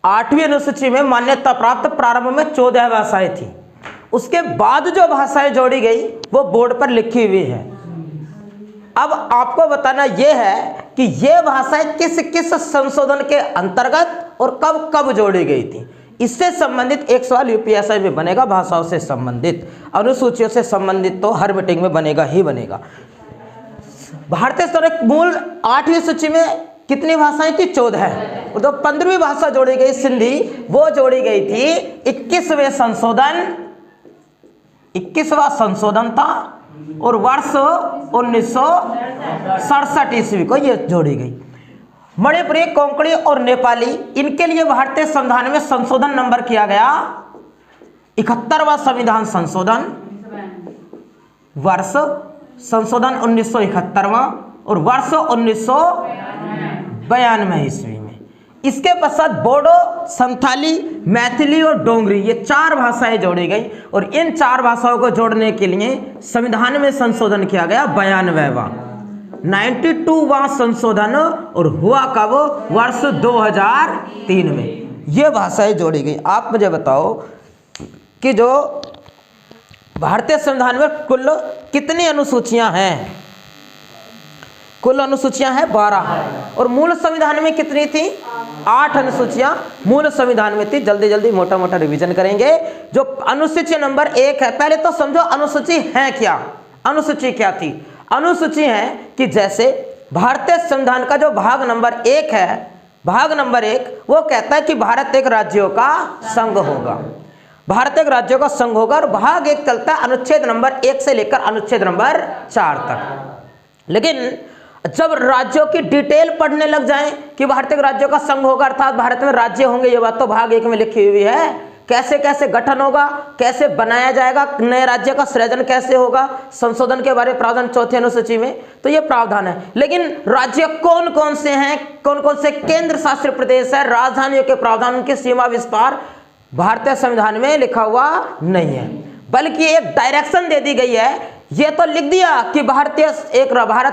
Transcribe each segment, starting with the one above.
8वीं अनुसूची में मान्यता प्राप्त प्रारंभ में 14 भाषाएं थी। उसके बाद जो भाषाएं जोड़ी गई वो बोर्ड पर लिखी हुई है। अब आपको बताना यह है कि ये भाषाएं किस किस संशोधन के अंतर्गत और कब कब जोड़ी गई थी। इससे संबंधित एक सवाल यूपीएससी में बनेगा। भाषाओं से संबंधित, अनुसूचियों से संबंधित तो हर मीटिंग में बनेगा ही बनेगा। भारतीय संविधान मूल 8वीं सूची में कितनी भाषाएं थी? 14। तो 15वीं भाषा जोड़ी गई सिंधी, वो जोड़ी गई थी 21वें संशोधन, 21वां संशोधन था और वर्ष 1967 ईस्वी को ये जोड़ी गई। मणिपुरी, कोंकणी और नेपाली, इनके लिए भारतीय संविधान में संशोधन नंबर किया गया 71वां संविधान संशोधन, वर्ष संशोधन 1971वां और वर्ष 1992 ईस्वी में। इसके पश्चात बोडो, संथाली, मैथिली और डोंगरी, ये 4 भाषाएं जोड़ी गई और इन 4 भाषाओं को जोड़ने के लिए संविधान में संशोधन किया गया 92वां 92वां संशोधन, और हुआ कब? वर्ष 2003 में ये भाषाएं जोड़ी गई। आप मुझे बताओ कि जो भारतीय संविधान में कुल कितनी अनुसूचियां हैं? कुल अनुसूचियां हैं 12 और मूल संविधान में कितनी थी? 8 अनुसूचियां मूल संविधान में थी। जल्दी जल्दी मोटा मोटा रिवीजन करेंगे। जो अनुसूची नंबर 1 है, पहले तो समझो अनुसूची है क्या। अनुसूची क्या थी? अनुसूची है कि जैसे भारतीय संविधान का जो भाग नंबर 1 है, भाग नंबर 1 वो कहता है कि भारत एक राज्यों का संघ होगा, भारत एक राज्यों का संघ होगा। और भाग 1 चलता है अनुच्छेद नंबर 1 से लेकर अनुच्छेद नंबर 4 तक। लेकिन जब राज्यों की डिटेल पढ़ने लग जाएं कि भारतीय राज्यों का संघ होगा, अर्थात भारत में राज्य होंगे, ये बात तो भाग 1 में लिखी हुई है। कैसे कैसे गठन होगा, कैसे बनाया जाएगा, नए राज्य का सृजन कैसे होगा, संशोधन के बारे में प्रावधान 4थी अनुसूची में, तो ये प्रावधान है। लेकिन राज्य कौन कौन से हैं, कौन कौन से केंद्र शासित प्रदेश है, राजधानियों के प्रावधान, उनके सीमा विस्तार भारतीय संविधान में लिखा हुआ नहीं है, बल्कि एक डायरेक्शन दे दी गई है। ये तो लिख दिया कि भारत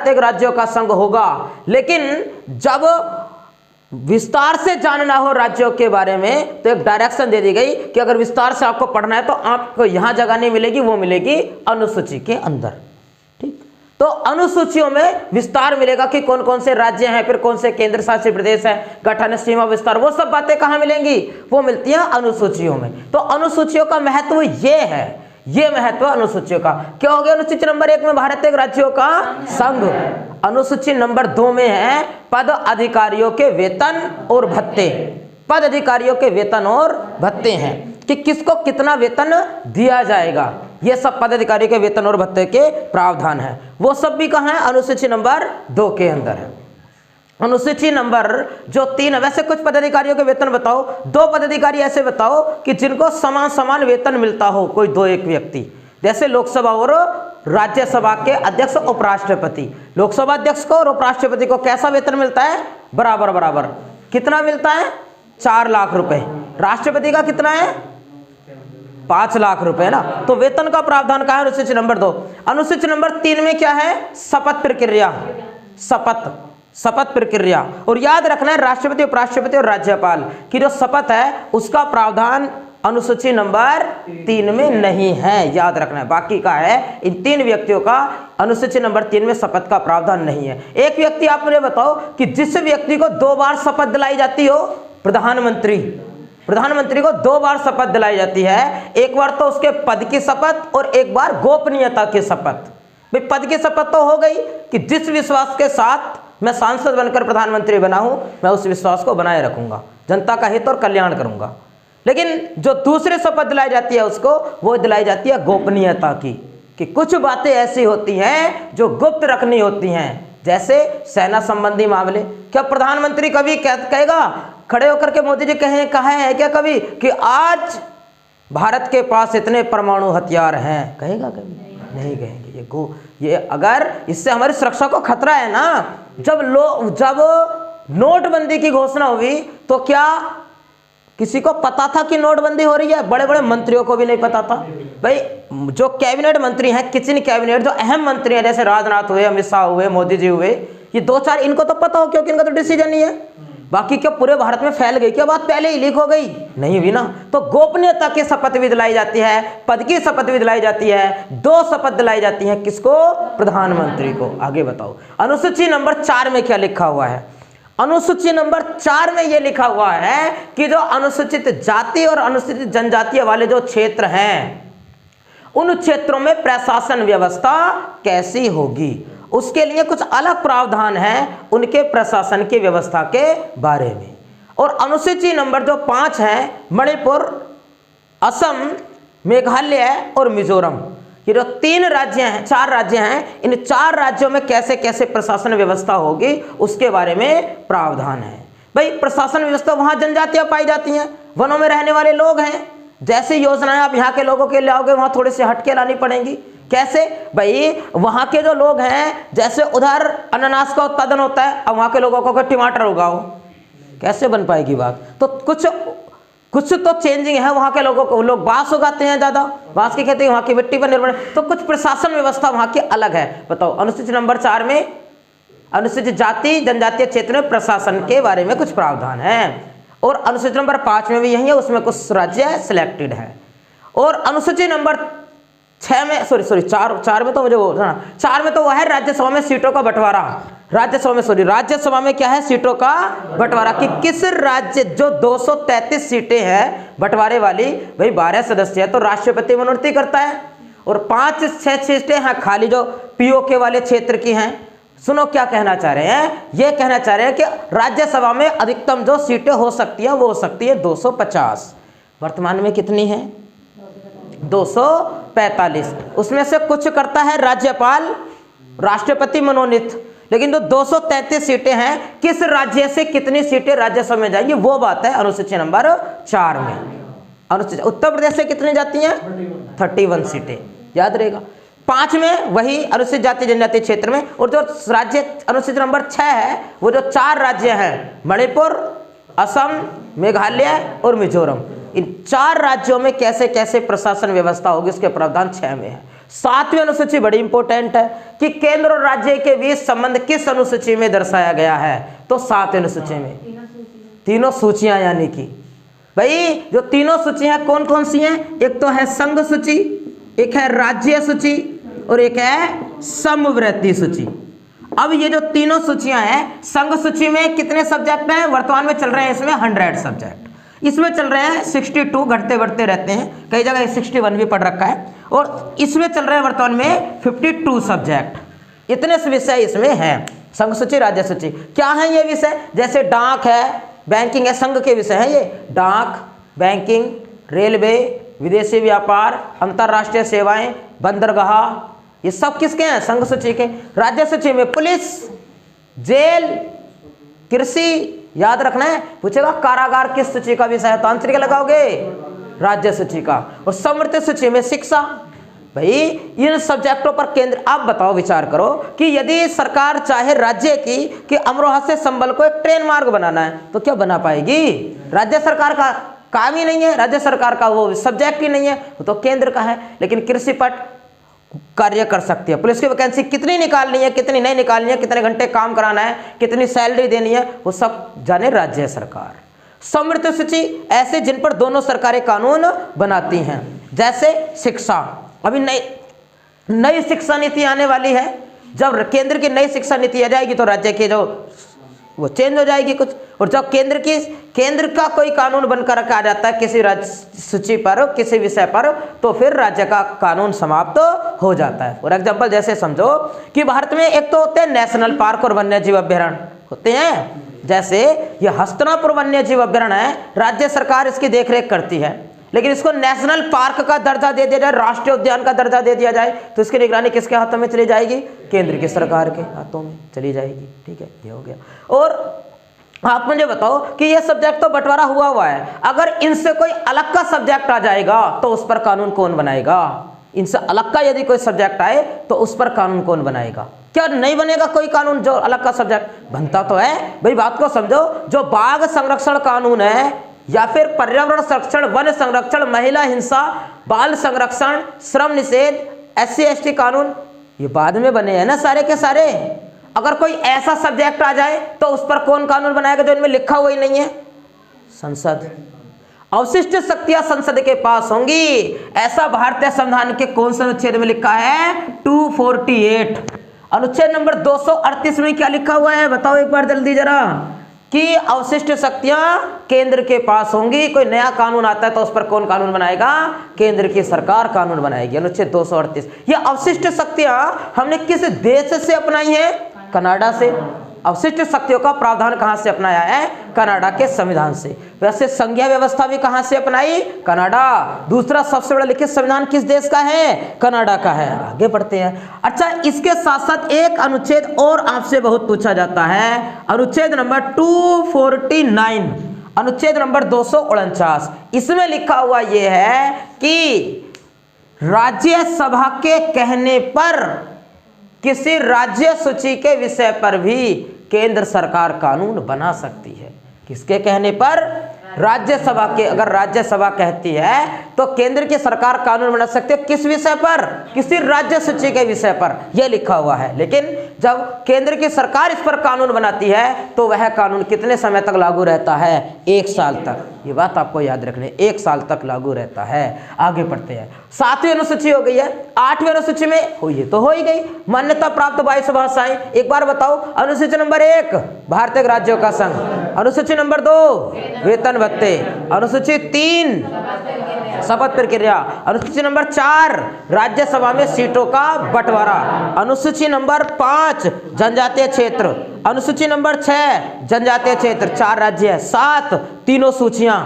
एक राज्यों का संघ होगा, लेकिन जब विस्तार से जानना हो राज्यों के बारे में तो एक डायरेक्शन दे दी गई कि अगर विस्तार से आपको पढ़ना है तो आपको यहां जगह नहीं मिलेगी, वो मिलेगी अनुसूची के अंदर। ठीक, तो अनुसूचियों में विस्तार मिलेगा कि कौन कौन से राज्य हैं, फिर कौन से केंद्र शासित प्रदेश है, गठन, सीमा विस्तार, वो सब बातें कहां मिलेंगी? वो मिलती हैं अनुसूचियों में। तो अनुसूचियों का महत्व ये है, ये महत्व अनुसूचियों का। क्या हो गया? अनुसूची नंबर 1 में भारत एक राज्यों का संघ। अनुसूची नंबर 2 में है पद अधिकारियों के वेतन और भत्ते। पद अधिकारियों के वेतन और भत्ते हैं कि किसको कितना वेतन दिया जाएगा, ये सब पद अधिकारियों के वेतन और भत्ते के प्रावधान है। वो सब भी कहाँ है? अनुसूची नंबर 2 के अंदर है। अनुसूची नंबर जो 3 है, वैसे कुछ पदाधिकारियों के वेतन बताओ। 2 पदाधिकारी ऐसे बताओ कि जिनको समान समान वेतन मिलता हो, कोई 2-1 व्यक्ति, जैसे लोकसभा और राज्यसभा के अध्यक्ष, उपराष्ट्रपति। लोकसभा अध्यक्ष को और उपराष्ट्रपति को कैसा वेतन मिलता है? बराबर बराबर। कितना मिलता है? 4 लाख रुपए। राष्ट्रपति का कितना है? 5 लाख रुपए ना। तो वेतन का प्रावधान कहाँ है? अनुसूची नंबर 2। अनुसूची नंबर 3 में क्या है? शपथ प्रक्रिया। शपथ प्रक्रिया। और याद रखना है राष्ट्रपति, उपराष्ट्रपति और राज्यपाल की जो शपथ है उसका प्रावधान अनुसूची नंबर 3 में नहीं है, याद रखना है। बाकी का है, इन 3 व्यक्तियों का अनुसूची नंबर 3 में शपथ का प्रावधान नहीं है। एक व्यक्ति आप मुझे बताओ कि जिस व्यक्ति को 2 बार शपथ दिलाई जाती हो, प्रधानमंत्री को 2 बार शपथ दिलाई जाती है। एक बार तो उसके पद की शपथ और एक बार गोपनीयता की शपथ। भाई पद की शपथ तो हो गई कि जिस विश्वास के साथ मैं सांसद बनकर प्रधानमंत्री बना हूं, मैं उस विश्वास को बनाए रखूंगा, जनता का हित और कल्याण करूंगा। लेकिन जो दूसरी शपथ दिलाई जाती है उसको, वो दिलाई जाती है गोपनीयता की, कि कुछ बातें ऐसी होती हैं जो गुप्त रखनी होती हैं, जैसे सेना संबंधी मामले। क्या प्रधानमंत्री कभी कहेगा, खड़े होकर के मोदी जी कहा है क्या कभी कि आज भारत के पास इतने परमाणु हथियार हैं? कहेगा कभी? नहीं कहेंगे। ये अगर इससे हमारी सुरक्षा को खतरा है ना। जब नोटबंदी की घोषणा हुई तो क्या किसी को पता था कि नोटबंदी हो रही है? बड़े बड़े मंत्रियों को भी नहीं पता था। भाई जो कैबिनेट मंत्री हैं, किचन कैबिनेट, जो अहम मंत्री हैं, जैसे राजनाथ हुए, अमित शाह हुए, मोदी जी हुए, ये 2-4 इनको तो पता हो क्योंकि इनका तो डिसीजन ही है। बाकी क्या पूरे भारत में फैल गई क्या बात, पहले ही लीक हो गई? नहीं हुई ना। तो गोपनीयता की शपथ भी दिलाई जाती है, पद की शपथ भी दिलाई जाती है, 2 शपथ दिलाई जाती हैं। किसको? प्रधानमंत्री को। आगे बताओ अनुसूची नंबर 4 में क्या लिखा हुआ है? अनुसूची नंबर 4 में यह लिखा हुआ है कि जो अनुसूचित जाति और अनुसूचित जनजातीय वाले जो क्षेत्र हैं, उन क्षेत्रों में प्रशासन व्यवस्था कैसी होगी, उसके लिए कुछ अलग प्रावधान है उनके प्रशासन की व्यवस्था के बारे में। और अनुसूची नंबर जो 5 है, मणिपुर, असम, मेघालय और मिजोरम, ये जो 3 राज्य हैं, 4 राज्य हैं, इन 4 राज्यों में कैसे कैसे प्रशासन व्यवस्था होगी उसके बारे में प्रावधान है। भाई प्रशासन व्यवस्था वहां जनजातियां पाई जाती हैं, वनों में रहने वाले लोग हैं, जैसी योजनाएं आप यहाँ के लोगों के लिए लाओगे वहां थोड़ी सी हटके लानी पड़ेंगी। कैसे? भाई वहां के जो लोग हैं, जैसे उधर अनानास का उत्पादन होता है, अब वहां के लोगों को टमाटर उगाओ, कैसे बन पाएगी बात? तो कुछ तो चेंजिंग है। वहां के लोगों को, लोग बांस उगाते हैं, ज्यादा बांस की खेती, वहां की मिट्टी पर निर्भर, तो कुछ प्रशासन व्यवस्था वहां की अलग है। बताओ अनुसूची नंबर 4 में अनुसूचित जाति जनजातीय क्षेत्र में प्रशासन के बारे में कुछ प्रावधान है। और अनुसूची नंबर 5 में भी यही है, उसमें कुछ राज्य सिलेक्टेड है। और अनुसूची नंबर 6 में चार में तो मुझे वो 4 में तो वह है राज्यसभा में सीटों का बंटवारा। राज्यसभा में क्या है? सीटों का बंटवारा, कि किस राज्य, जो 233 सीटें हैं बंटवारे वाली, भाई 12 सदस्य है तो राष्ट्रपति मनोनीत करता है, और 5-6 सीटें हैं खाली जो पीओके वाले क्षेत्र की हैं। सुनो क्या कहना चाह रहे हैं, ये कहना चाह रहे हैं कि राज्यसभा में अधिकतम जो सीटें हो सकती हैं वो हो सकती है 250। वर्तमान में कितनी है? 245। उसमें से कुछ करता है राज्यपाल, राष्ट्रपति मनोनीत, लेकिन जो 233 सीटें हैं, किस राज्य से कितनी सीटें राज्यसभा में जाएंगी वो बात है अनुसूची नंबर 4 में। अनुसूची उत्तर प्रदेश से कितनी जाती हैं? 31 सीटें, याद रहेगा। 5 में वही अनुसूचित जाति जनजाति क्षेत्र में। और जो राज्य अनुसूची नंबर 6 है, वो जो 4 राज्य हैं, मणिपुर, असम, मेघालय और मिजोरम, इन 4 राज्यों में कैसे कैसे प्रशासन व्यवस्था होगी उसके प्रावधान 6 में है। 7वीं अनुसूची बड़ी इंपॉर्टेंट है कि केंद्र और राज्य के बीच संबंध किस अनुसूची में दर्शाया गया है? तो 7वीं अनुसूची में, तीनों सूचियां, यानी कि भाई जो तीनों सूचियां कौन कौन सी हैं? एक तो है संघ सूची, एक है राज्य सूची और एक है समवर्ती सूची। अब ये जो तीनों सूचियां हैं, संघ सूची में कितने सब्जेक्ट हैं? वर्तमान में चल रहे हैं इसमें 100 सब्जेक्ट, इसमें चल रहे हैं 62, घटते बढ़ते रहते हैं, कई जगह 61 भी पढ़ रखा है, और इसमें चल रहे हैं वर्तमान में 52 सब्जेक्ट। इतने विषय इसमें हैं, संघ सूची, राज्य सूची। क्या है ये विषय? जैसे डाक है, बैंकिंग है, संघ के विषय हैं ये, डाक, बैंकिंग, रेलवे, विदेशी व्यापार, अंतरराष्ट्रीय सेवाएं, बंदरगाह, ये सब किसके हैं? संघ सूची के। राज्य सूची में पुलिस, जेल, कृषि, याद रखना है, पूछेगा कारागार किस सूची का विषय है, तो आंसर क्या लगाओगे? राज्य सूची का। और समवर्ती सूची में शिक्षा। भाई इन सब्जेक्टों पर केंद्र, आप बताओ, विचार करो कि यदि सरकार चाहे राज्य की कि अमरोहा से संबल को एक ट्रेन मार्ग बनाना है, तो क्या बना पाएगी? राज्य सरकार का काम ही नहीं है, राज्य सरकार का वो सब्जेक्ट ही नहीं है, वो तो केंद्र का है। लेकिन कृषि पर कार्य कर सकती है। पुलिस की वैकेंसी कितनी निकालनी है, कितनी नहीं निकालनी है, कितने घंटे काम कराना है, कितनी सैलरी देनी है, वो सब जाने राज्य सरकार। समवर्ती सूची ऐसे जिन पर दोनों सरकारें कानून बनाती हैं, जैसे शिक्षा। अभी नई शिक्षा नीति आने वाली है। जब केंद्र की नई शिक्षा नीति आ जाएगी तो राज्य की जो वो चेंज हो जाएगी कुछ। और जब केंद्र का कोई कानून बनकर रखा जाता है किसी राज्य सूची पर, किसी विषय पर, तो फिर राज्य का कानून समाप्त हो जाता है। फॉर एग्जाम्पल जैसे समझो कि भारत में एक तो होते हैं नेशनल पार्क और वन्य जीव अभ्यारण्य होते हैं। जैसे ये हस्तिनापुर वन्य जीव अभ्यारण्य है, राज्य सरकार इसकी देखरेख करती है, लेकिन इसको नेशनल पार्क का दर्जा दे दिया जाए, राष्ट्रीय उद्यान का दर्जा दे दिया जाए, तो इसकी निगरानी किसके हाथों में चली जाएगी? केंद्र की सरकार के हाथों में चली जाएगी। ठीक है, ये हो गया। और आप मुझे बताओ कि ये सब्जेक्ट तो बंटवारा हुआ है, अगर इनसे कोई अलग का सब्जेक्ट आ जाएगा तो उस पर कानून कौन बनाएगा? इनसे अलग का यदि कोई सब्जेक्ट आए तो उस पर कानून कौन बनाएगा? क्या नहीं बनेगा कोई कानून? जो अलग का सब्जेक्ट बनता तो है। भाई बात को समझो, जो बाघ संरक्षण कानून है या फिर पर्यावरण संरक्षण, वन संरक्षण, महिला हिंसा, बाल संरक्षण, श्रम निषेध, SC ST कानून, ये बाद में बने हैं ना सारे के सारे। अगर कोई ऐसा सब्जेक्ट आ जाए तो उस पर कौन कानून बनाएगा जो इनमें लिखा हुआ ही नहीं है? संसद। अवशिष्ट शक्तियां संसद के पास होंगी, ऐसा भारतीय संविधान के कौन से अनुच्छेद में लिखा है? 248। अनुच्छेद नंबर 238 में क्या लिखा हुआ है बताओ एक बार जल्दी जरा, कि अवशिष्ट शक्तियां केंद्र के पास होंगी। कोई नया कानून आता है तो उस पर कौन कानून बनाएगा? केंद्र की सरकार कानून बनाएगी। अनुच्छेद 238। ये अवशिष्ट शक्तियां हमने किस देश से अपनाई है? कनाडा से। अवशिष्ट शक्तियों का प्रावधान कहां से अपनाया है? कनाडा के संविधान से। वैसे संघीय व्यवस्था भी कहां से अपनाई? कनाडा। दूसरा सबसे बड़ा लिखित संविधान किस देश का है? कनाडा का है। आगे बढ़ते हैं। अच्छा, इसके साथ साथ एक अनुच्छेद और आपसे बहुत पूछा जाता है, अनुच्छेद नंबर 249, अनुच्छेद नंबर 249। इसमें लिखा हुआ यह है कि राज्यसभा के कहने पर किसी राज्य सूची के विषय पर भी केंद्र सरकार कानून बना सकती है। किसके कहने पर? राज्यसभा के। अगर राज्यसभा कहती है तो केंद्र की सरकार कानून बना सकती है। किस विषय पर? किसी राज्य सूची के विषय पर, यह लिखा हुआ है। लेकिन जब केंद्र की सरकार इस पर कानून बनाती है तो वह कानून कितने समय तक लागू रहता है? 1 साल तक। ये बात आपको याद रखनी है, 1 साल तक लागू रहता है। आगे बढ़ते हैं। 7वीं अनुसूची हो गई है। 8वीं अनुसूची में ये तो हो ही गई, मान्यता प्राप्त 22 भाषाएं। एक बार बताओ, अनुसूची नंबर 1 भारतीय राज्यों का संघ, अनुसूची नंबर 2 वेतन भत्ते, अनुसूची 3 शपथ प्रक्रिया, अनुसूची नंबर 4 राज्यसभा में सीटों का बंटवारा, अनुसूची नंबर 5 जनजातीय क्षेत्र, अनुसूची नंबर 6 जनजातीय क्षेत्र 4 राज्य है, 7 तीनों सूचियां,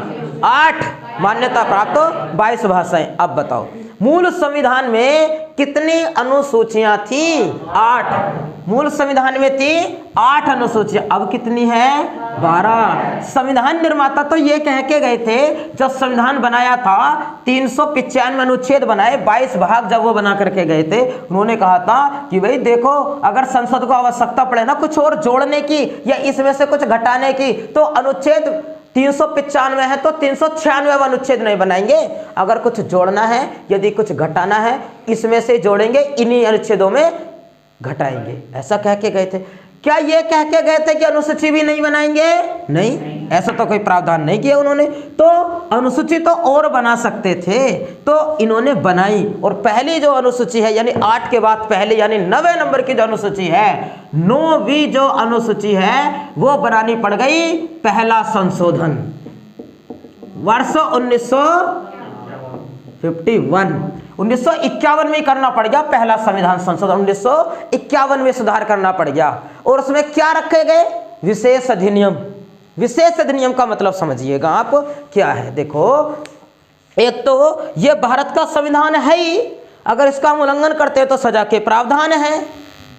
8 मान्यता प्राप्त 22 भाषाएं। अब बताओ मूल संविधान में कितनी अनुसूचियां थी? 8। मूल संविधान में थी 8 अनुसूचियां, अब कितनी है? 12। संविधान निर्माता तो ये कह के गए थे, जब संविधान बनाया था 395 अनुच्छेद बनाए, 22 भाग जब वो बना करके गए थे, उन्होंने कहा था कि भाई देखो, अगर संसद को आवश्यकता पड़े ना कुछ और जोड़ने की या इसमें से कुछ घटाने की, तो अनुच्छेद 395 है तो 396 अनुच्छेद नहीं बनाएंगे। अगर कुछ जोड़ना है, यदि कुछ घटाना है, इसमें से जोड़ेंगे, इन्हीं अनुच्छेदों में घटाएंगे, ऐसा कह के गए थे। क्या ये कह के गए थे कि अनुसूची भी नहीं बनाएंगे? नहीं, ऐसा तो कोई प्रावधान नहीं किया उन्होंने। तो अनुसूची तो और बना सकते थे, तो इन्होंने बनाई। और पहली जो अनुसूची है, यानी 8 के बाद पहले, यानी 9वें नंबर की जो अनुसूची है, 9वीं जो अनुसूची है, वो बनानी पड़ गई। पहला संशोधन वर्ष 1951 में करना पड़ गया। पहला संविधान संशोधन 1951 में सुधार करना पड़ गया। और उसमें क्या रखे गए? विशेष अधिनियम। विशेष अधिनियम का मतलब समझिएगा आप क्या है। देखो, एक तो ये भारत का संविधान है ही, अगर इसका उल्लंघन करते हैं तो सजा के प्रावधान है।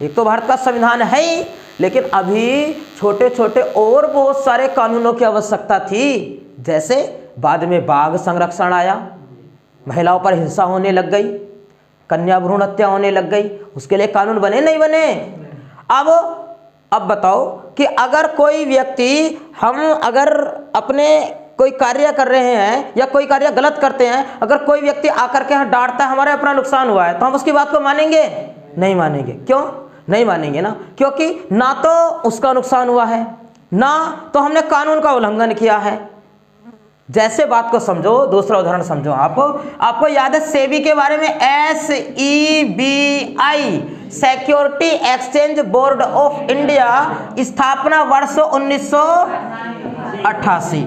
एक तो भारत का संविधान है ही, लेकिन अभी छोटे छोटे और बहुत सारे कानूनों की आवश्यकता थी। जैसे बाद में बाघ संरक्षण आया, महिलाओं पर हिंसा होने लग गई, कन्या भ्रूण हत्या होने लग गई, उसके लिए कानून बने नहीं बने? अब बताओ कि अगर कोई व्यक्ति, हम अगर अपने कोई कार्य कर रहे हैं या कोई कार्य गलत करते हैं, अगर कोई व्यक्ति आकर के यहाँ डांटता है, हमारा अपना नुकसान हुआ है, तो हम उसकी बात को मानेंगे? नहीं मानेंगे। क्यों नहीं मानेंगे? ना क्योंकि ना तो उसका नुकसान हुआ है, ना तो हमने कानून का उल्लंघन किया है। जैसे बात को समझो, दूसरा उदाहरण समझो। आपको याद है सेबी के बारे में? SEBI, security exchange board of India, स्थापना वर्ष 1988।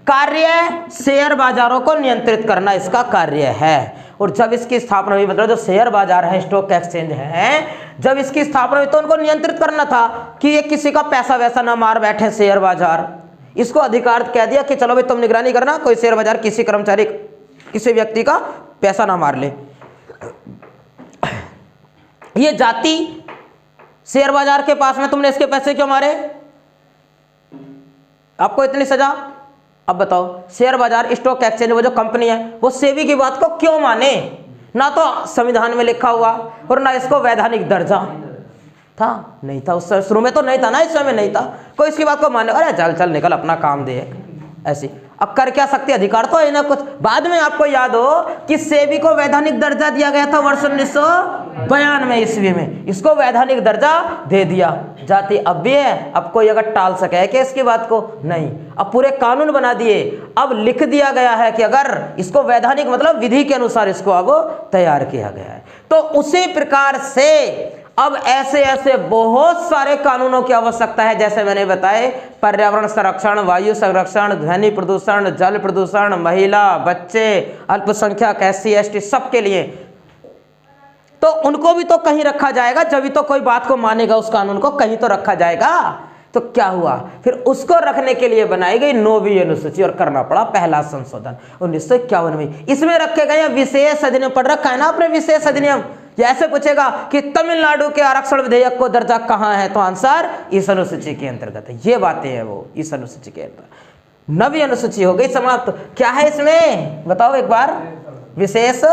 कार्य शेयर बाजारों को नियंत्रित करना इसका कार्य है। और जब इसकी स्थापना हुई, मतलब जो शेयर बाजार है, स्टॉक एक्सचेंज है, जब इसकी स्थापना हुई तो उनको नियंत्रित करना था कि ये किसी का पैसा वैसा ना मार बैठे शेयर बाजार। इसको अधिकार कह दिया कि चलो भाई तुम निगरानी करना, कोई शेयर बाजार किसी कर्मचारी, किसी व्यक्ति का पैसा ना मार ले। ये जाति शेयर बाजार के पास में, तुमने इसके पैसे क्यों मारे? आपको इतनी सजा। अब बताओ, शेयर बाजार, स्टॉक एक्सचेंज, वो जो कंपनी है, वो सेबी की बात को क्यों माने? ना तो संविधान में लिखा हुआ और ना इसको वैधानिक दर्जा था, नहीं था उस शुरू में तो नहीं था ना, इस समय नहीं था। कोई इसकी बात को माने, अरे चल चल निकल, अपना काम दे, ऐसी। अब कर क्या सकते, अधिकार तो है ना कुछ। बाद में आपको याद हो कि सेबी को वैधानिक दर्जा दिया गया था वर्ष 1992 ईस्वी में, इसको वैधानिक दर्जा दे दिया। जाति अब भी है, अब कोई अगर टाल सके क्या इसकी बात को, नहीं। अब पूरे कानून बना दिए, अब लिख दिया गया है कि अगर इसको वैधानिक मतलब विधि के अनुसार इसको अब तैयार किया गया है। तो उसी प्रकार से अब ऐसे ऐसे बहुत सारे कानूनों की आवश्यकता है, जैसे मैंने बताए पर्यावरण संरक्षण, वायु संरक्षण, ध्वनि प्रदूषण, जल प्रदूषण, महिला, बच्चे, अल्पसंख्यक, SC ST सबके लिए। तो उनको भी तो कहीं रखा जाएगा, जब भी तो कोई बात को मानेगा, उस कानून को कहीं तो रखा जाएगा। तो क्या हुआ, फिर उसको रखने के लिए बनाई गई 9वीं अनुसूची और करना पड़ा पहला संशोधन 1951 में। इसमें रखे गए विशेष अधिनियम, पढ़ रखा है ना आपने विशेष अधिनियम। ऐसे पूछेगा कि तमिलनाडु के आरक्षण विधेयक को दर्जा कहाँ है, तो आंसर इस अनुसूची के अंतर्गत है। ये बातें हैं वो इस अनुसूची के अंतर्गत। 9वीं अनुसूची हो गई समाप्त। तो क्या है इसमें बताओ एक बार, विशेष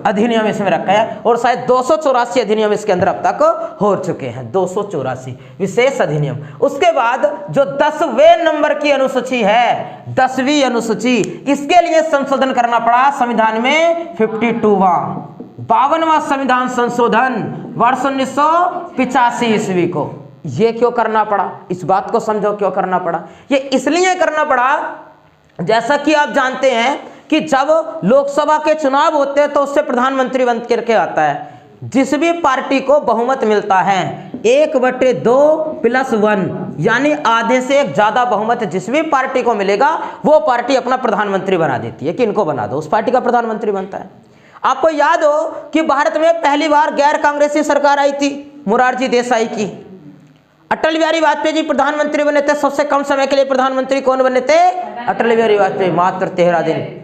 अधिनियम इसमें रखा है, और शायद 284 अधिनियम इसके अंदर अब तक हो चुके हैं, 284 विशेष अधिनियम। उसके बाद जो 10वें नंबर की अनुसूची है, 10वीं अनुसूची, इसके लिए संशोधन करना पड़ा संविधान में 52वां संविधान संशोधन वर्ष 1985 ईस्वी को। ये क्यों करना पड़ा, इस बात को समझो क्यों करना पड़ा। ये इसलिए करना पड़ा, जैसा कि आप जानते हैं कि जब लोकसभा के चुनाव होते हैं तो उससे प्रधानमंत्री बन करके आता है। जिस भी पार्टी को बहुमत मिलता है 1/2+1 यानी आधे से एक ज्यादा बहुमत जिस भी पार्टी को मिलेगा, वो पार्टी अपना प्रधानमंत्री बना देती है कि इनको बना दो, उस पार्टी का प्रधानमंत्री बनता है। आपको याद हो कि भारत में पहली बार गैर कांग्रेसी सरकार आई थी मोरारजी देसाई की। अटल बिहारी वाजपेयी जी प्रधानमंत्री बने थे। सबसे कम समय के लिए प्रधानमंत्री कौन बने थे, अटल बिहारी वाजपेयी, मात्र 13 दिन।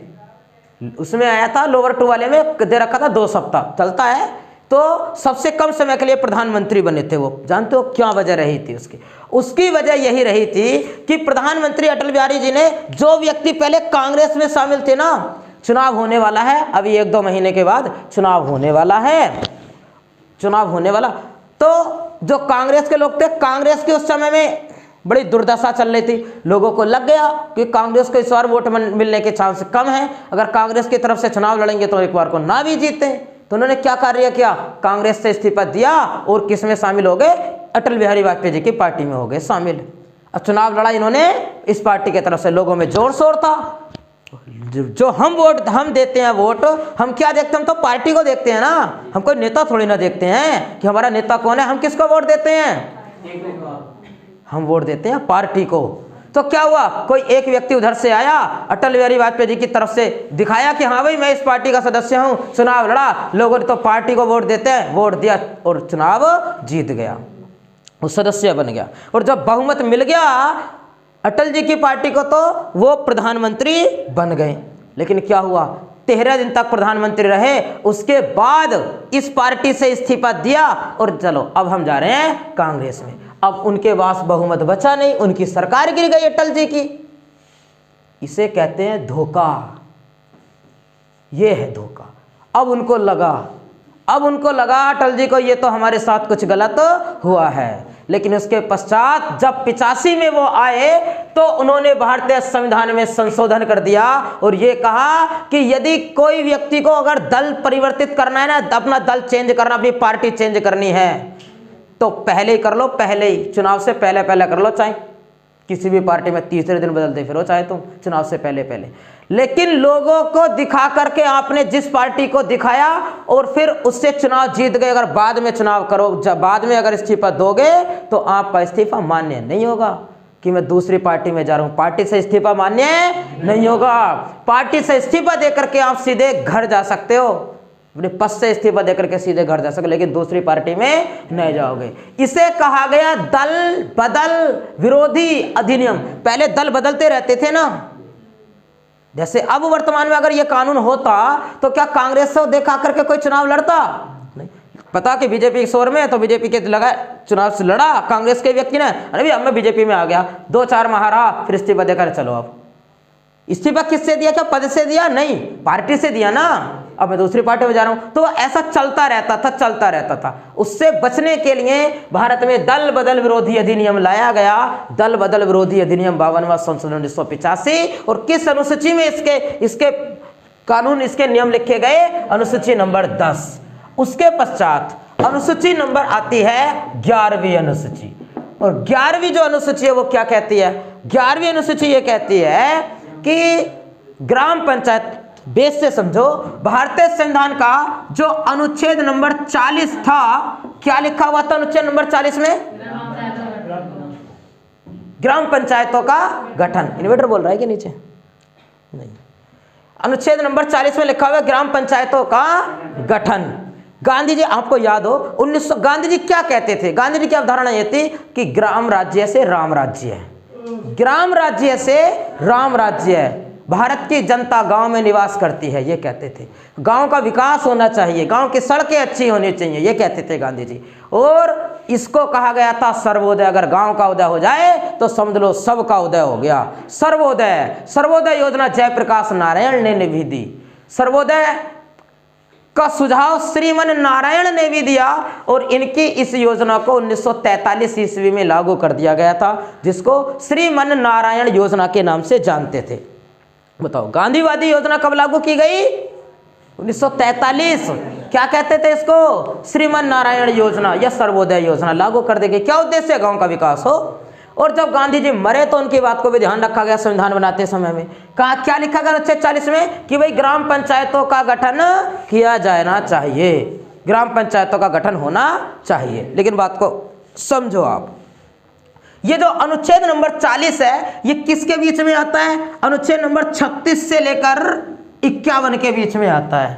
उसमें आया था लोअर 2 वाले में दे रखा था 2 सप्ताह चलता है, तो सबसे कम समय के लिए प्रधानमंत्री बने थे वो। जानते हो क्या वजह रही थी उसकी वजह यही रही थी कि प्रधानमंत्री अटल बिहारी जी ने, जो व्यक्ति पहले कांग्रेस में शामिल थे ना, चुनाव होने वाला है अभी 1-2 महीने के बाद चुनाव होने वाला है, चुनाव होने वाला। तो जो कांग्रेस के लोग थे, कांग्रेस के उस समय में बड़ी दुर्दशा चल रही थी, लोगों को लग गया कि कांग्रेस को इस बार वोट मिलने के चांस कम है, अगर कांग्रेस की तरफ से चुनाव लड़ेंगे तो एक बार को ना भी जीते। तो उन्होंने क्या कार्य किया, कांग्रेस से इस्तीफा दिया और किस में शामिल हो गए, अटल बिहारी वाजपेयी जी की पार्टी में हो गए शामिल। अब चुनाव लड़ा इन्होंने इस पार्टी की तरफ से, लोगों में जोर शोर था। जो हम देते हैं वोट, हम क्या देखते हैं, हम तो पार्टी को देखते हैं ना, हम कोई नेता थोड़ी ना देखते हैं कि हमारा नेता कौन है। हम किसको वोट देते हैं, हम वोट देते हैं पार्टी को। तो क्या हुआ, कोई एक व्यक्ति उधर से आया, अटल बिहारी वाजपेयी जी की तरफ से दिखाया कि हाँ भाई मैं इस पार्टी का सदस्य हूं, चुनाव लड़ा, लोगों ने तो पार्टी को वोट देते हैं, वोट दिया और चुनाव जीत गया, वो सदस्य बन गया। और जब बहुमत मिल गया अटल जी की पार्टी को, तो वो प्रधानमंत्री बन गए। लेकिन क्या हुआ, 13 दिन तक प्रधानमंत्री रहे, उसके बाद इस पार्टी से इस्तीफा दिया और चलो अब हम जा रहे हैं कांग्रेस में। अब उनके पास बहुमत बचा नहीं, उनकी सरकार गिर गई अटल जी की। इसे कहते हैं धोखा, ये है धोखा। अब उनको लगा अटल जी को ये तो हमारे साथ कुछ गलत हुआ है। लेकिन उसके पश्चात जब 85 में वो आए तो उन्होंने भारतीय संविधान में संशोधन कर दिया और ये कहा कि यदि कोई व्यक्ति को अगर दल परिवर्तित करना है ना, अपना दल चेंज करना, अपनी पार्टी चेंज करनी है, तो पहले ही कर लो, पहले ही चुनाव से पहले कर लो, चाहे किसी भी पार्टी में तीसरे दिन बदलते फिरो, चाहे तुम चुनाव से पहले। लेकिन लोगों को दिखा करके आपने जिस पार्टी को दिखाया और फिर उससे चुनाव जीत गए, अगर बाद में चुनाव करो, जब बाद में अगर इस्तीफा दोगे तो आपका इस्तीफा मान्य नहीं होगा कि मैं दूसरी पार्टी में जा रहा हूं। पार्टी से इस्तीफा मान्य नहीं होगा। पार्टी से इस्तीफा देकर के आप सीधे घर जा सकते हो, अपने पद से इस्तीफा देकर के सीधे घर जा सकते, लेकिन दूसरी पार्टी में नहीं जाओगे। इसे कहा गया दल बदल विरोधी अधिनियम। पहले दल बदलते रहते थे ना, जैसे अब वर्तमान में अगर ये कानून होता तो क्या कांग्रेस से देखा करके कोई चुनाव लड़ता नहीं। पता कि बीजेपी शोर में, तो बीजेपी के लगा चुनाव से लड़ा कांग्रेस के व्यक्ति ने, अरे अब मैं बीजेपी में आ गया, 2-4 माह रहा, फिर इस्तीफा देकर चलो। अब इस्तीफा किससे दिया, क्या पद से दिया, नहीं पार्टी से दिया ना। अब मैं दूसरी पार्टी में जा रहा हूं। तो ऐसा चलता रहता था। उससे बचने के लिए भारत में दल बदल विरोधी अधिनियम लाया गया, दल बदल विरोधी अधिनियम 52वां संशोधन 1985। और किस अनुसूची में इसके कानून, इसके नियम लिखे गए? अनुसूची नंबर 10। उसके पश्चात अनुसूची नंबर आती है 11वीं अनुसूची। और 11वीं जो अनुसूची है वो क्या कहती है? 11वीं अनुसूची ये कहती है कि ग्राम पंचायत, बेस से समझो, भारतीय संविधान का जो अनुच्छेद नंबर 40 था, क्या लिखा हुआ था अनुच्छेद नंबर 40 में? ग्राम पंचायतों का गठन। इन्वर्टर बोल रहा है कि नीचे? नहीं। अनुच्छेद नंबर 40 में लिखा हुआ है ग्राम पंचायतों का गठन। गांधी जी, आपको याद हो 1900, गांधी जी क्या कहते थे? गांधी जी की अवधारणा यह थी कि ग्राम राज्य से राम राज्य है, ग्राम राज्य से राम राज्य है। भारत की जनता गांव में निवास करती है, ये कहते थे। गांव का विकास होना चाहिए, गांव की सड़कें अच्छी होनी चाहिए, ये कहते थे गांधी जी। और इसको कहा गया था सर्वोदय। अगर गांव का उदय हो जाए तो समझ लो सबका उदय हो गया। सर्वोदय योजना जयप्रकाश नारायण ने भी दी। सर्वोदय का सुझाव श्रीमन नारायण ने भी दिया और इनकी इस योजना को 1943 ईस्वी में लागू कर दिया गया था, जिसको श्रीमन नारायण योजना के नाम से जानते थे। बताओ, गांधीवादी योजना कब लागू की गई? 1943। क्या कहते थे इसको? श्रीमन नारायण योजना या सर्वोदय योजना लागू कर दी गई। क्या उद्देश्य है? गांव का विकास हो। और जब गांधी जी मरे तो उनकी बात को भी ध्यान रखा गया संविधान बनाते समय में। कहा, क्या लिखा गया अनुच्छेद 40 में? कि भाई ग्राम पंचायतों का गठन किया जाना चाहिए, ग्राम पंचायतों का गठन होना चाहिए। लेकिन बात को समझो आप, ये जो अनुच्छेद नंबर 40 है ये किसके बीच में आता है? अनुच्छेद नंबर 36 से लेकर 51 के बीच में आता है।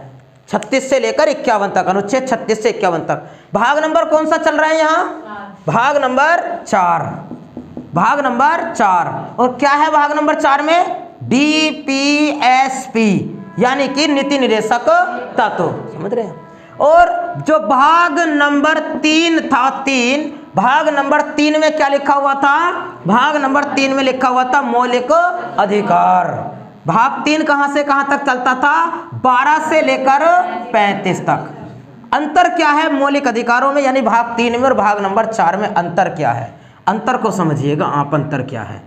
36 से लेकर 51 तक, अनुच्छेद 36 से 51 तक। भाग नंबर कौन सा चल रहा है यहाँ? भाग नंबर 4। भाग नंबर 4। और क्या है भाग नंबर 4 में? DPSP, यानी कि नीति निर्देशक तत्व, समझ रहे हैं। और जो भाग नंबर 3 था, भाग नंबर 3 में क्या लिखा हुआ था? भाग नंबर 3 में लिखा हुआ था मौलिक अधिकार। भाग 3 कहां से कहां तक चलता था? 12 से लेकर 35 तक। अंतर क्या है मौलिक अधिकारों में, यानी भाग 3 में और भाग नंबर 4 में अंतर क्या है? अंतर को समझिएगा आप। अंतर क्या है?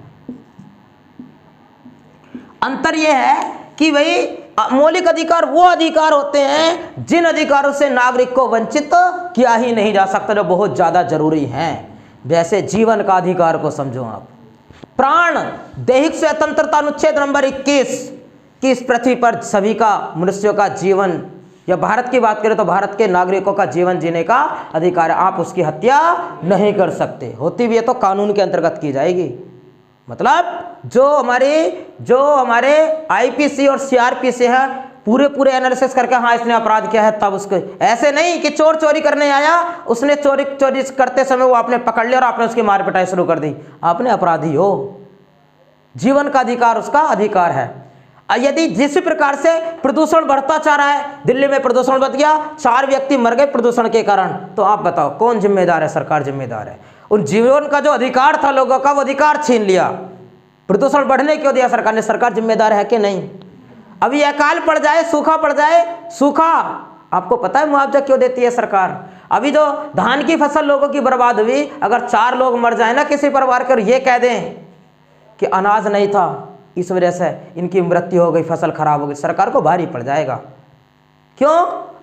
अंतर यह है कि भाई मौलिक अधिकार वो अधिकार होते हैं जिन अधिकारों से नागरिक को वंचित किया ही नहीं जा सकता, जो बहुत ज्यादा जरूरी हैं। जैसे जीवन का अधिकार को समझो आप, प्राण, दैहिक स्वतंत्रता अनुच्छेद नंबर 21 कि इस पृथ्वी पर सभी का, मनुष्यों का जीवन, या भारत की बात करें तो भारत के नागरिकों का जीवन जीने का अधिकार है। आप उसकी हत्या नहीं कर सकते, होती भी है तो कानून के अंतर्गत की जाएगी। मतलब जो हमारे IPC और CRPC है, पूरे एनालिसिस करके हाँ इसने अपराध किया है, तब उसको, ऐसे नहीं कि चोर चोरी करने आया, उसने चोरी करते समय वो आपने पकड़ लिया और आपने उसकी मार पिटाई शुरू कर दी, आपने अपराधी हो। जीवन का अधिकार उसका अधिकार है। यदि जिस प्रकार से प्रदूषण बढ़ता जा रहा है, दिल्ली में प्रदूषण बढ़ गया, 4 व्यक्ति मर गए प्रदूषण के कारण, तो आप बताओ कौन जिम्मेदार है? सरकार जिम्मेदार है। उन जीवन का जो अधिकार था लोगों का, वो अधिकार छीन लिया, प्रदूषण बढ़ने क्यों दिया सरकार ने? सरकार जिम्मेदार है कि नहीं? अभी अकाल पड़ जाए, सूखा पड़ जाए, सूखा, आपको पता है मुआवजा क्यों देती है सरकार? अभी जो धान की फसल लोगों की बर्बाद हुई, अगर 4 लोग मर जाए ना किसी परिवार के और ये कह दें कि अनाज नहीं था, इस वजह से इनकी मृत्यु हो गई, फसल खराब हो गई, सरकार को भारी पड़ जाएगा। क्यों?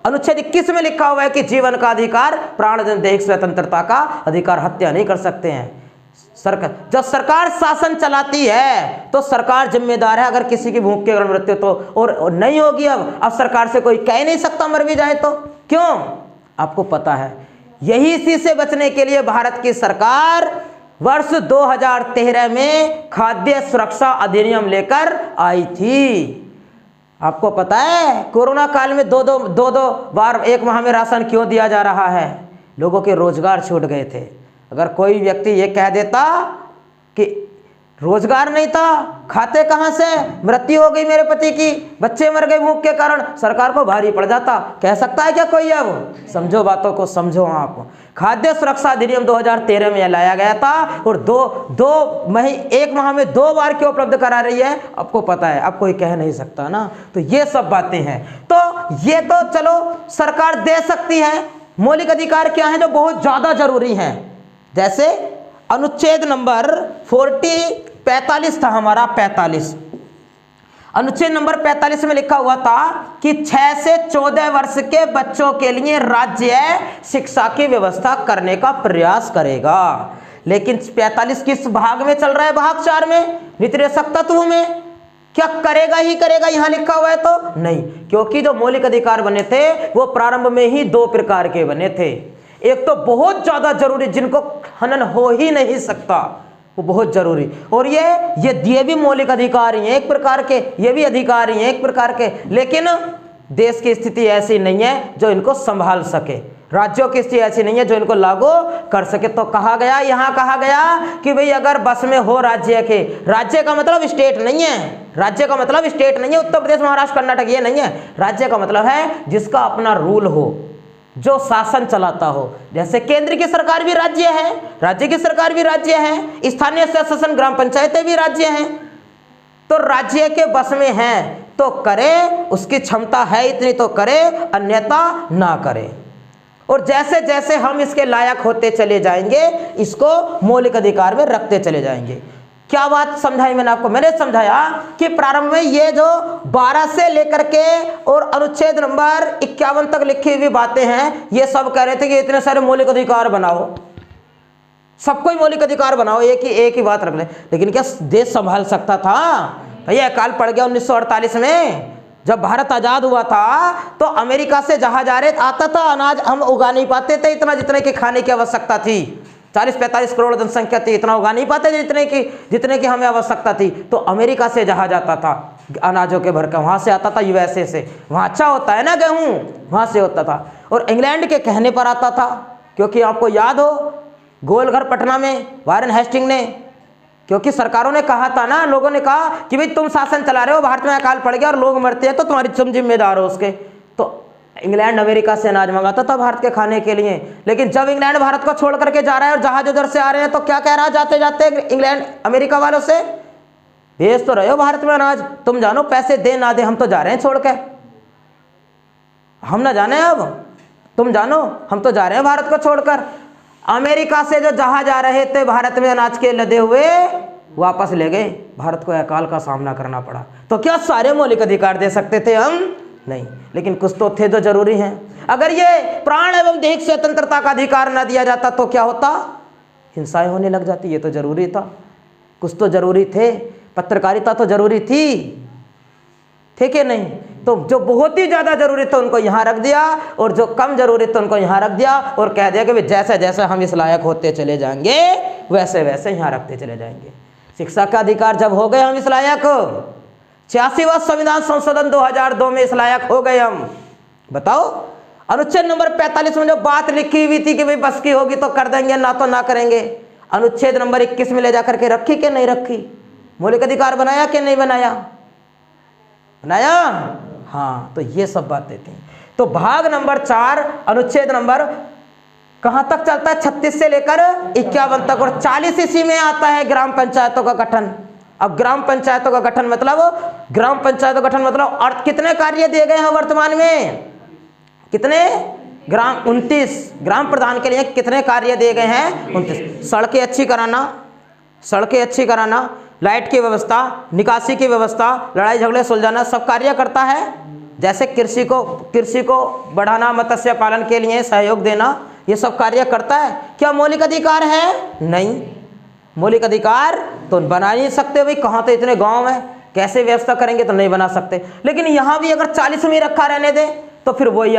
अनुच्छेद 21 में लिखा हुआ है कि जीवन का अधिकार, प्राण, दैहिक स्वतंत्रता का अधिकार, हत्या नहीं कर सकते हैं। जब सरकार शासन चलाती है तो सरकार जिम्मेदार है। अगर किसी की भूख के कारण मृत्यु तो और नहीं होगी, अब सरकार से कोई कह नहीं सकता मर भी जाए तो। क्यों? आपको पता है, यही इसी से बचने के लिए भारत की सरकार वर्ष 2013 में खाद्य सुरक्षा अधिनियम लेकर आई थी। आपको पता है कोरोना काल में दो बार 1 माह में राशन क्यों दिया जा रहा है? लोगों के रोजगार छूट गए थे। अगर कोई व्यक्ति ये कह देता कि रोजगार नहीं था, खाते कहां से, मृत्यु हो गई मेरे पति की, बच्चे मर गए भूख के कारण, सरकार को भारी पड़ जाता। कह सकता है क्या कोई? अब समझो, बातों को समझो आप। खाद्य सुरक्षा अधिनियम 2013 में लाया गया था और एक माह में 2 बार क्यों उपलब्ध करा रही है आपको पता है, अब कोई कह नहीं सकता ना। तो ये सब बातें हैं। तो ये तो चलो सरकार दे सकती है। मौलिक अधिकार क्या है जो बहुत ज्यादा जरूरी हैं, जैसे अनुच्छेद नंबर 45 था हमारा, 45 अनुच्छेद नंबर 45 में लिखा हुआ था कि 6 से 14 वर्ष के बच्चों के लिए राज्य शिक्षा की व्यवस्था करने का प्रयास करेगा। लेकिन 45 किस भाग में चल रहा है? भाग 4 में, नीतिरेषक तत्व में। क्या करेगा ही करेगा यहां लिखा हुआ है? तो नहीं, क्योंकि जो मौलिक अधिकार बने थे वो प्रारंभ में ही 2 प्रकार के बने थे। एक तो बहुत ज्यादा जरूरी, जिनको हनन हो ही नहीं सकता, वो बहुत जरूरी, और ये भी मौलिक अधिकार ही है एक प्रकार के, ये भी अधिकार ही है एक प्रकार के। लेकिन देश की स्थिति ऐसी नहीं है जो इनको संभाल सके, राज्यों की स्थिति ऐसी नहीं है जो इनको लागू कर सके। तो कहा गया, यहां कहा गया कि भाई अगर बस में हो राज्य का मतलब स्टेट नहीं है, राज्य का मतलब स्टेट नहीं है, उत्तर प्रदेश महाराष्ट्र कर्नाटक ये नहीं है। राज्य का मतलब है जिसका अपना रूल हो, जो शासन चलाता हो। जैसे केंद्र की सरकार भी राज्य है, राज्य की सरकार भी राज्य है, स्थानीय शासन ग्राम पंचायतें भी राज्य हैं। तो राज्य के बस में है तो करे, उसकी क्षमता है इतनी तो करे, अन्यथा ना करे। और जैसे जैसे हम इसके लायक होते चले जाएंगे, इसको मौलिक अधिकार में रखते चले जाएंगे। क्या बात समझाई मैंने आपको? मैंने समझाया कि प्रारंभ में ये जो 12 से लेकर के और अनुच्छेद नंबर 51 तक लिखी हुई बातें हैं, ये सब कह रहे थे कि इतने सारे मौलिक अधिकार बनाओ, सबको ही मौलिक अधिकार बनाओ, एक ही बात रख ले। लेकिन क्या देश संभाल सकता था? भैया अकाल पड़ गया 1948 में, जब भारत आजाद हुआ था तो अमेरिका से जहाज आ रहे आता था, अनाज हम उगा नहीं पाते थे इतना जितने की खाने की आवश्यकता थी। 40-45 करोड़ जनसंख्या थी, इतना उगा नहीं पाते जितने की हमें आवश्यकता थी। तो अमेरिका से जहाज आता था अनाजों के भर का, वहां से आता था यूएसए से, वहां अच्छा होता है ना गेहूं, वहां से होता था। और इंग्लैंड के कहने पर आता था, क्योंकि आपको याद हो गोलघर पटना में वारेन हेस्टिंग ने, क्योंकि सरकारों ने कहा था ना, लोगों ने कहा कि भाई तुम शासन चला रहे हो, भारत में अकाल पड़ गया और लोग मरते हैं तो तुम जिम्मेदार हो उसके। तो इंग्लैंड अमेरिका से अनाज मंगाता था भारत के खाने के लिए। लेकिन जब इंग्लैंड भारत को छोड़ करके जा रहा है और जहाज उधर से आ रहे हैं, तो क्या कह रहा है जाते जाते इंग्लैंड अमेरिका वालों से? भेज तो रहे हो भारत में अनाज, तुम जानो पैसे दे ना दे, हम तो जा रहे हैं छोड़ के, हम ना जाने अब, तुम जानो हम तो जा रहे हैं भारत को छोड़कर। अमेरिका से जो जहाज आ रहे थे भारत में अनाज के लदे हुए, वापस ले गए, भारत को अकाल का सामना करना पड़ा। तो क्या सारे मौलिक अधिकार दे सकते थे हम? नहीं, लेकिन कुछ तो थे जो जरूरी हैं। अगर ये प्राण एवं दैहिक स्वतंत्रता का अधिकार न दिया जाता तो क्या होता? हिंसाएं होने लग जाती। ये तो जरूरी था, कुछ तो जरूरी थे, पत्रकारिता तो जरूरी थी कि नहीं? तो जो बहुत ही ज्यादा जरूरी था उनको यहां रख दिया, और जो कम जरूरी था उनको यहां रख दिया, और कह दिया कि जैसे जैसे हम इस लायक होते चले जाएंगे वैसे वैसे यहां रखते चले जाएंगे। शिक्षा का अधिकार जब हो गए हम इस लायक, 86वां संविधान संशोधन 2002 में इस लायक हो गए हम। बताओ, अनुच्छेद नंबर 45 में जो बात लिखी हुई थी कि भाई बस की होगी तो कर देंगे, ना तो ना करेंगे, अनुच्छेद नंबर 21 में ले जाकर के रखी कि नहीं रखी? मौलिक अधिकार बनाया कि नहीं बनाया? बनाया। हाँ, तो ये सब बातें थी। तो भाग नंबर 4 अनुच्छेद नंबर कहां तक चलता है? 36 से लेकर 51 तक, और 40 इसी में आता है ग्राम पंचायतों का गठन। अब ग्राम पंचायतों का गठन मतलब, और कितने कार्य दिए गए हैं वर्तमान में? कितने? 29 ग्राम प्रधान के लिए कितने कार्य दिए गए हैं? 29। सड़कें अच्छी कराना, लाइट की व्यवस्था, निकासी की व्यवस्था, लड़ाई झगड़े सुलझाना, सब कार्य करता है। जैसे कृषि को बढ़ाना, मत्स्य पालन के लिए सहयोग देना, ये सब कार्य करता है। क्या मौलिक अधिकार है? नहीं, मौलिक अधिकार तो बना नहीं सकते भाई, कहाँ तो इतने गांव हैं, कैसे व्यवस्था करेंगे? तो नहीं बना सकते। लेकिन यहाँ भी अगर 40 में रखा रहने दे तो फिर वही